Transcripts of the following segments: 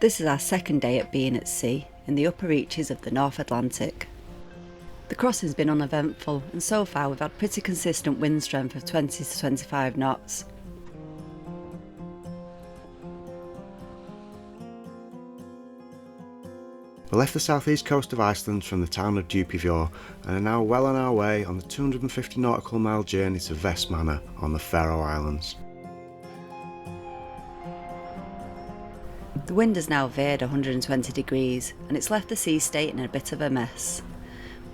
This is our second day at being at sea in the upper reaches of the North Atlantic. The crossing's been uneventful, and so far we've had pretty consistent wind strength of 20 to 25 knots. We left the southeast coast of Iceland from the town of Djúpivogur and are now well on our way on the 250 nautical mile journey to Vestmanna on the Faroe Islands. The wind has now veered 120 degrees and it's left the sea state in a bit of a mess.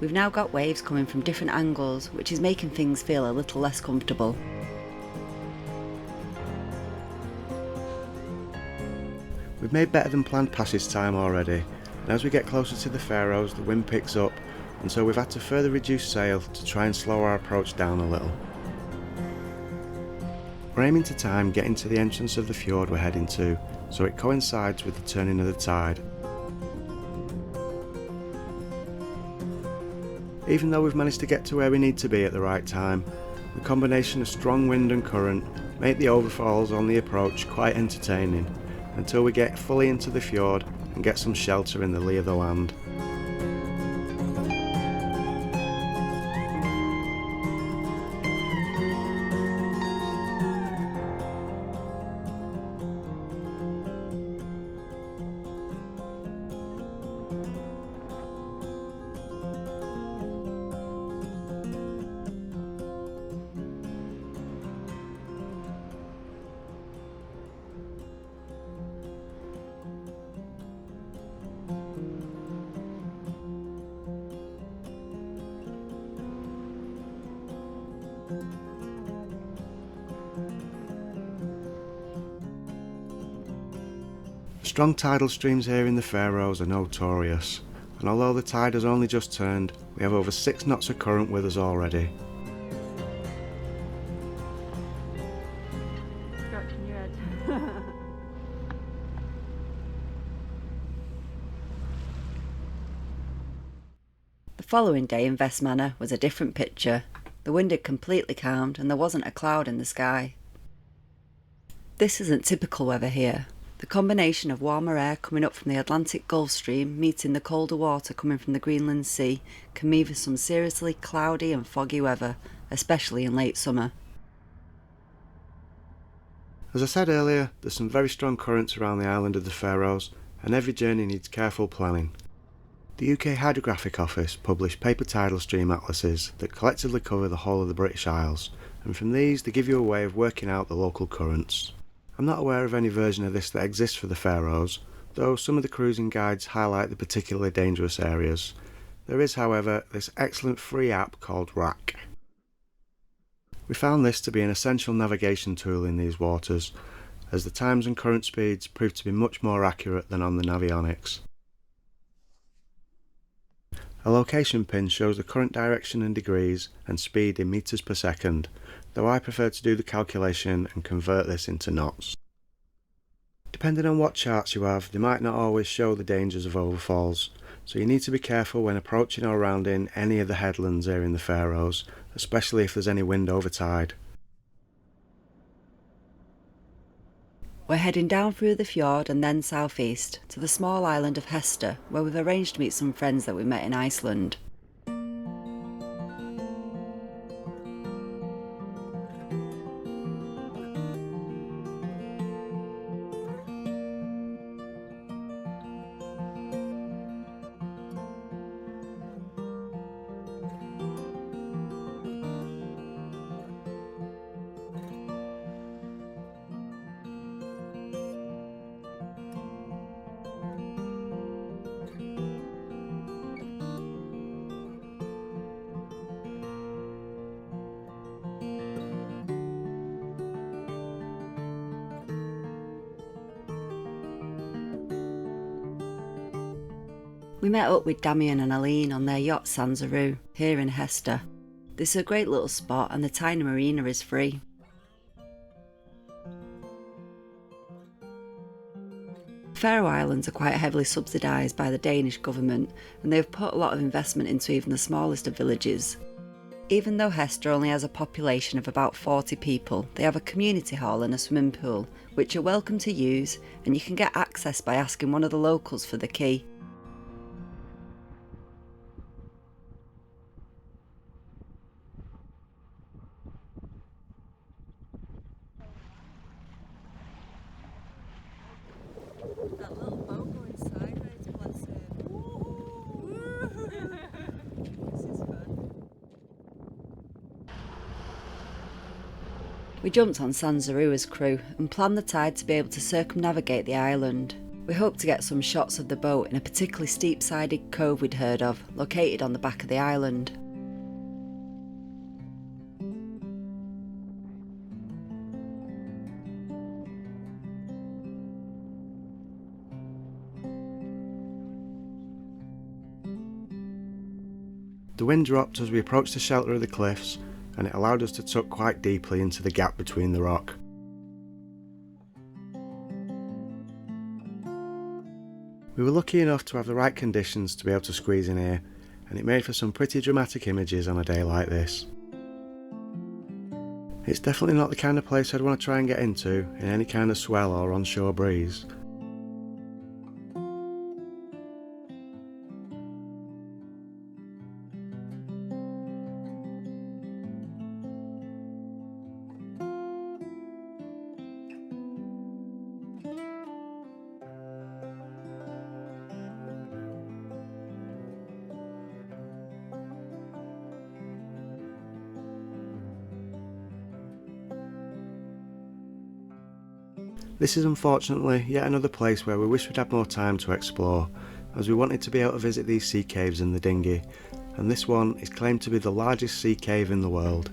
We've now got waves coming from different angles, which is making things feel a little less comfortable. We've made better than planned passage time already, and as we get closer to the Faroes the wind picks up, and so we've had to further reduce sail to try and slow our approach down a little. We're aiming to time getting to the entrance of the fjord we're heading to, so it coincides with the turning of the tide. Even though we've managed to get to where we need to be at the right time, the combination of strong wind and current make the overfalls on the approach quite entertaining, until we get fully into the fjord and get some shelter in the lee of the land. Strong tidal streams here in the Faroes are notorious, and although the tide has only just turned, we have over 6 knots of current with us already. Scratching your head. The following day in Vestmanna was a different picture. The wind had completely calmed and there wasn't a cloud in the sky. This isn't typical weather here. The combination of warmer air coming up from the Atlantic Gulf Stream meeting the colder water coming from the Greenland Sea can mean for some seriously cloudy and foggy weather, especially in late summer. As I said earlier, there's some very strong currents around the island of the Faroes, and every journey needs careful planning. The UK Hydrographic Office publish paper tidal stream atlases that collectively cover the whole of the British Isles, and from these they give you a way of working out the local currents. I'm not aware of any version of this that exists for the Faroes, though some of the cruising guides highlight the particularly dangerous areas. There is, however, this excellent free app called RAC. We found this to be an essential navigation tool in these waters, as the times and current speeds prove to be much more accurate than on the Navionics. A location pin shows the current direction in degrees and speed in meters per second, though I prefer to do the calculation and convert this into knots. Depending on what charts you have, they might not always show the dangers of overfalls, so you need to be careful when approaching or rounding any of the headlands here in the Faroes, especially if there's any wind over tide. We're heading down through the fjord and then southeast to the small island of Hestur, where we've arranged to meet some friends that we met in Iceland. We met up with Damien and Aline on their yacht Sanzaroo, here in Hestur. This is a great little spot and the tiny marina is free. Faroe Islands are quite heavily subsidised by the Danish government, and they have put a lot of investment into even the smallest of villages. Even though Hestur only has a population of about 40 people, they have a community hall and a swimming pool, which you're welcome to use, and you can get access by asking one of the locals for the key. That little boat going sideways, bless him. This is fun. We jumped on Sanzarua's crew and planned the tide to be able to circumnavigate the island. We hoped to get some shots of the boat in a particularly steep-sided cove we'd heard of, located on the back of the island. The wind dropped as we approached the shelter of the cliffs, and it allowed us to tuck quite deeply into the gap between the rock. We were lucky enough to have the right conditions to be able to squeeze in here, and it made for some pretty dramatic images on a day like this. It's definitely not the kind of place I'd want to try and get into in any kind of swell or onshore breeze. This is unfortunately yet another place where we wish we'd had more time to explore, as we wanted to be able to visit these sea caves in the dinghy, and this one is claimed to be the largest sea cave in the world.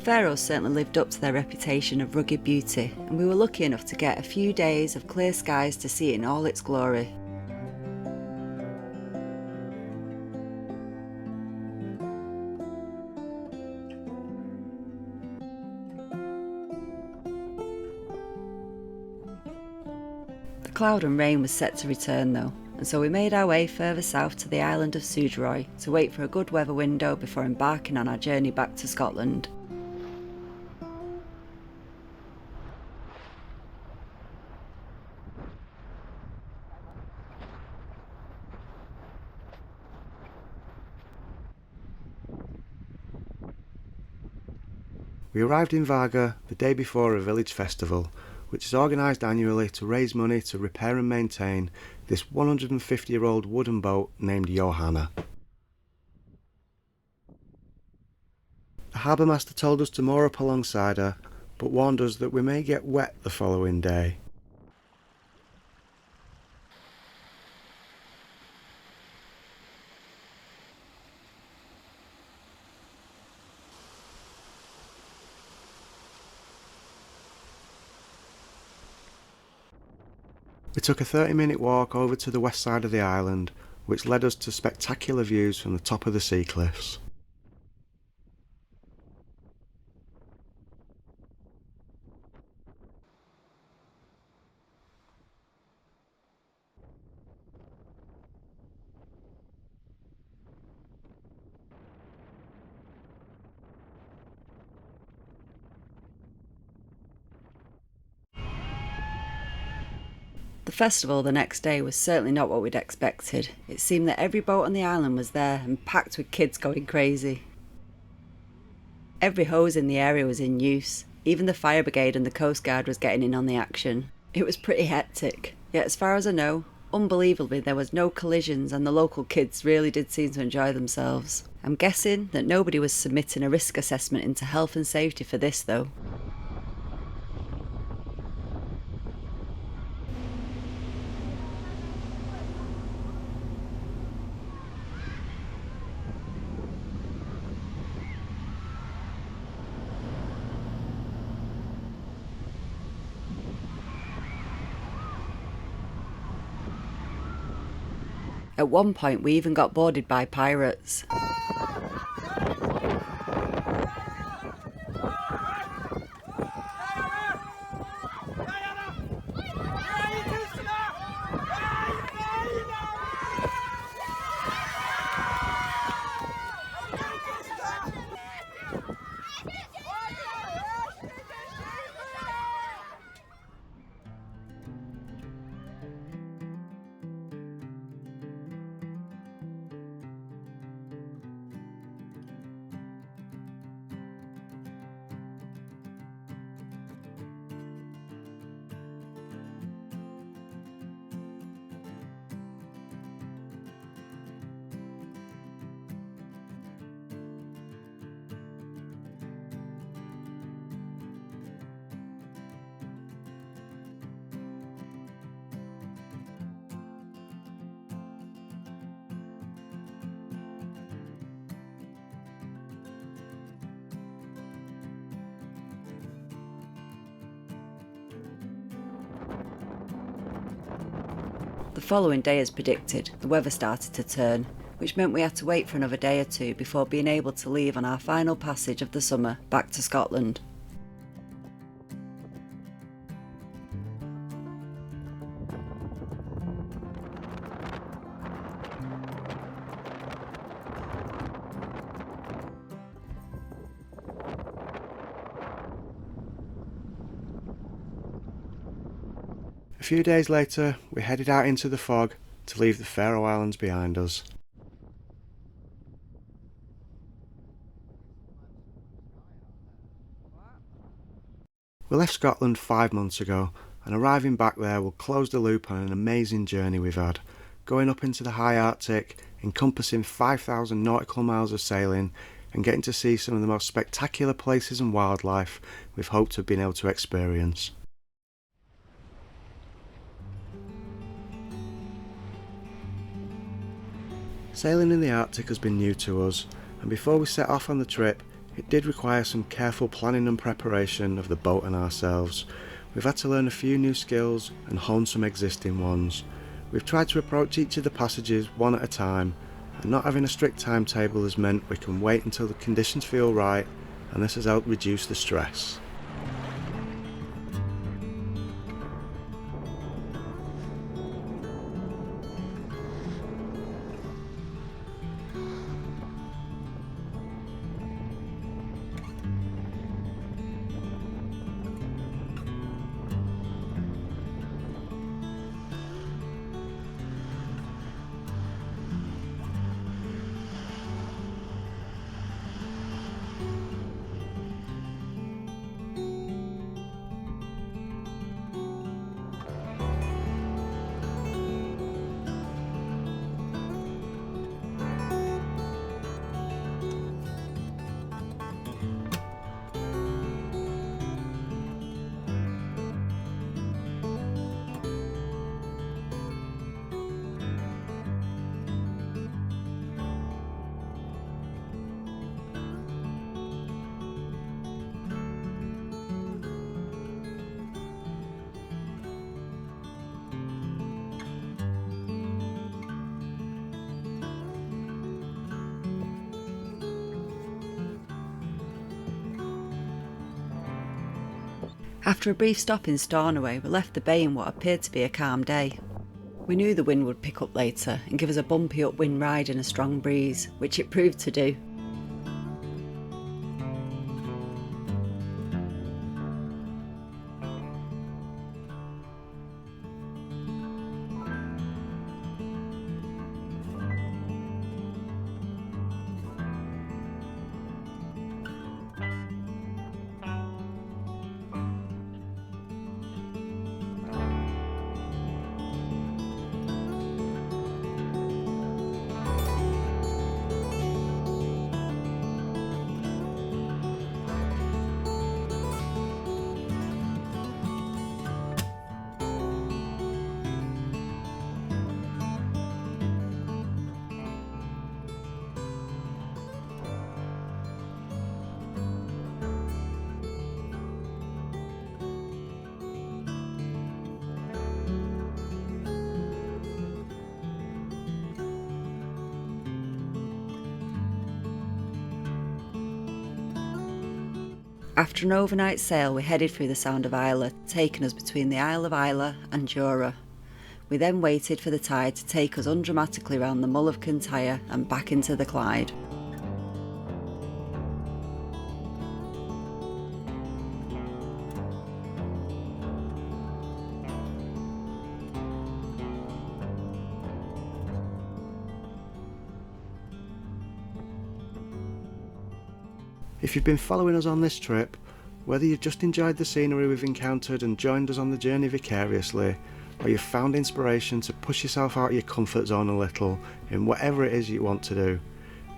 Faroes certainly lived up to their reputation of rugged beauty, and we were lucky enough to get a few days of clear skies to see it in all its glory. The cloud and rain was set to return though, and so we made our way further south to the island of Suduroy to wait for a good weather window before embarking on our journey back to Scotland. We arrived in Vaga the day before a village festival, which is organised annually to raise money to repair and maintain this 150-year-old wooden boat named Johanna. The harbour master told us to moor up alongside her, but warned us that we may get wet the following day. We took a 30-minute walk over to the west side of the island, which led us to spectacular views from the top of the sea cliffs. The festival the next day was certainly not what we'd expected. It seemed that every boat on the island was there and packed with kids going crazy. Every hose in the area was in use. Even the fire brigade and the coast guard was getting in on the action. It was pretty hectic, yet as far as I know, unbelievably there was no collisions and the local kids really did seem to enjoy themselves. I'm guessing that nobody was submitting a risk assessment into health and safety for this though. At one point we even got boarded by pirates. The following day, as predicted, the weather started to turn, which meant we had to wait for another day or two before being able to leave on our final passage of the summer back to Scotland. A few days later, we headed out into the fog to leave the Faroe Islands behind us. We left Scotland 5 months ago, and arriving back there will close the loop on an amazing journey we've had, going up into the high Arctic, encompassing 5,000 nautical miles of sailing, and getting to see some of the most spectacular places and wildlife we've hoped to have been able to experience. Sailing in the Arctic has been new to us, and before we set off on the trip, it did require some careful planning and preparation of the boat and ourselves. We've had to learn a few new skills and hone some existing ones. We've tried to approach each of the passages one at a time, and not having a strict timetable has meant we can wait until the conditions feel right, and this has helped reduce the stress. After a brief stop in Stornoway, we left the bay in what appeared to be a calm day. We knew the wind would pick up later and give us a bumpy upwind ride in a strong breeze, which it proved to do. After an overnight sail, we headed through the Sound of Islay, taking us between the Isle of Islay and Jura. We then waited for the tide to take us undramatically round the Mull of Kintyre and back into the Clyde. If you've been following us on this trip, whether you've just enjoyed the scenery we've encountered and joined us on the journey vicariously, or you've found inspiration to push yourself out of your comfort zone a little in whatever it is you want to do,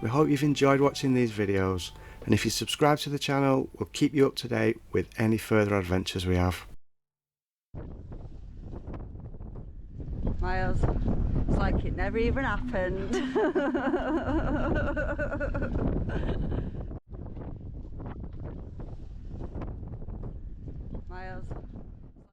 we hope you've enjoyed watching these videos, and if you subscribe to the channel, we'll keep you up to date with any further adventures we have. Miles, it's like it never even happened. Miles.